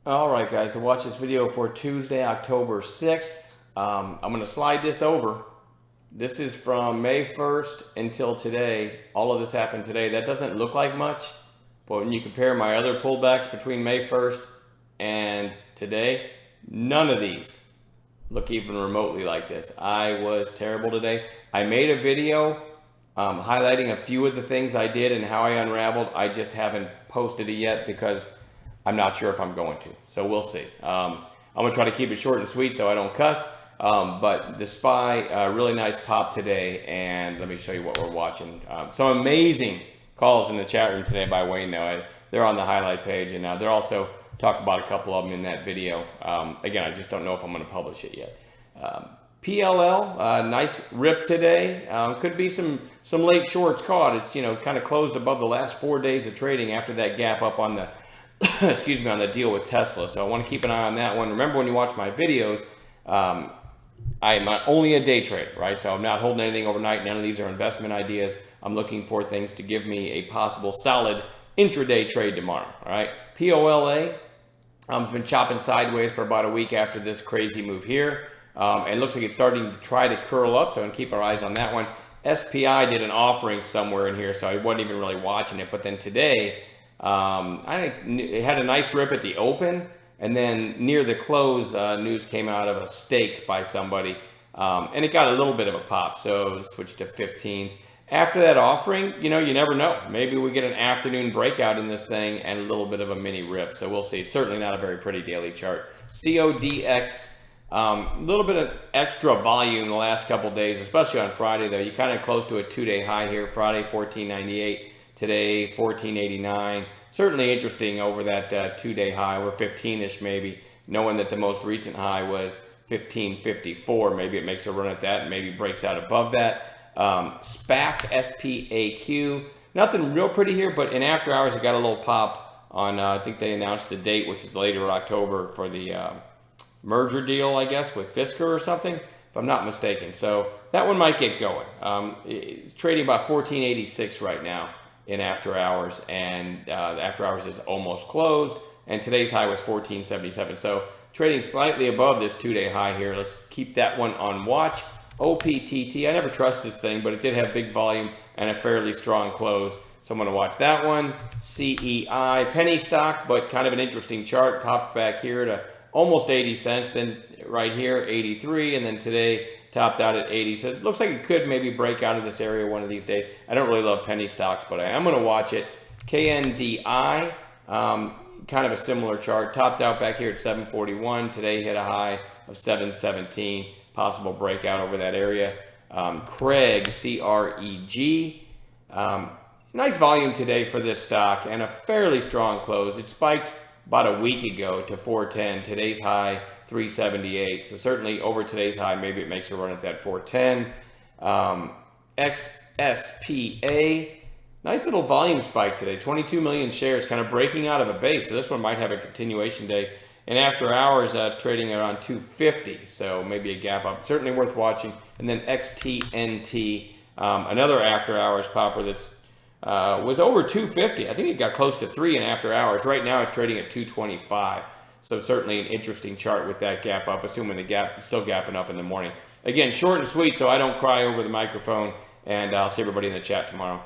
All right, guys, so watch this video for Tuesday, October 6th. I'm going to slide this over. This is from May 1st until today. All of this happened today. That doesn't look like much, but when you compare my other pullbacks between May 1st and today, none of these look even remotely like this. I was terrible today. I made a video highlighting a few of the things I did and how I unraveled. I just haven't posted it yet because I'm not sure if I'm going to, so we'll see. I'm gonna try to keep it short and sweet so I don't cuss, but the SPY, really nice pop today, and let me show you what we're watching. Some amazing calls in the chat room today by Wayne, though. They're on the highlight page, and they're also talk about a couple of them in that video. Again, I just don't know if I'm gonna publish it yet. PLL, nice rip today. Could be some late shorts caught. It's, kind of closed above the last 4 days of trading after that gap up on the excuse me, on the deal with Tesla. So I want to keep an eye on that one. Remember, when you watch my videos, I'm only a day trader, right? So I'm not holding anything overnight. None of these are investment ideas. I'm looking for things to give me a possible solid intraday trade tomorrow, all right? POLA, I've been chopping sideways for about a week after this crazy move here. It looks like it's starting to try to curl up, so I'm going to keep our eyes on that one. SPI did an offering somewhere in here, so I wasn't even really watching it. But then today, it had a nice rip at the open, and then near the close, news came out of a stake by somebody, and it got a little bit of a pop, so it switched to 15s. After that offering, you never know. Maybe we get an afternoon breakout in this thing and a little bit of a mini rip, so we'll see. It's certainly not a very pretty daily chart. CODX, a little bit of extra volume the last couple days, especially on Friday, though. You kind of close to a two-day high here. Friday, 1498. Today, 1489. Certainly interesting over that two-day high. We're 15-ish maybe, knowing that the most recent high was 1554. Maybe it makes a run at that and maybe breaks out above that. SPAQ, S-P-A-Q. Nothing real pretty here, but in after hours, it got a little pop on, I think they announced the date, which is later October, for the merger deal, I guess, with Fisker or something, if I'm not mistaken. So that one might get going. It's trading about 1486 right now in after hours, and the after hours is almost closed, and today's high was 1477. So trading slightly above this two-day high here. Let's keep that one on watch. OPTT, I never trust this thing, but it did have big volume and a fairly strong close, so I'm going to watch that one. CEI, penny stock, but kind of an interesting chart. Popped back here to almost 80 cents, then right here 83, and then today topped out at 80. So it looks like it could maybe break out of this area one of these days. I don't really love penny stocks, but I am going to watch it. KNDI, kind of a similar chart. Topped out back here at 741. Today hit a high of 717. Possible breakout over that area. Craig, C-R-E-G. Nice volume today for this stock and a fairly strong close. It spiked about a week ago to 410. Today's high 378. So certainly over today's high, maybe it makes a run at that 410. XSPA, nice little volume spike today. 22 million shares, kind of breaking out of a base. So this one might have a continuation day. And after hours, it's trading around 250. So maybe a gap up. Certainly worth watching. And then XTNT, another after hours popper that's was over 250. I think it got close to 3 in after hours. Right now it's trading at 225. So certainly an interesting chart with that gap up, assuming the gap is still gapping up in the morning. Again, short and sweet, so I don't cry over the microphone, and I'll see everybody in the chat tomorrow.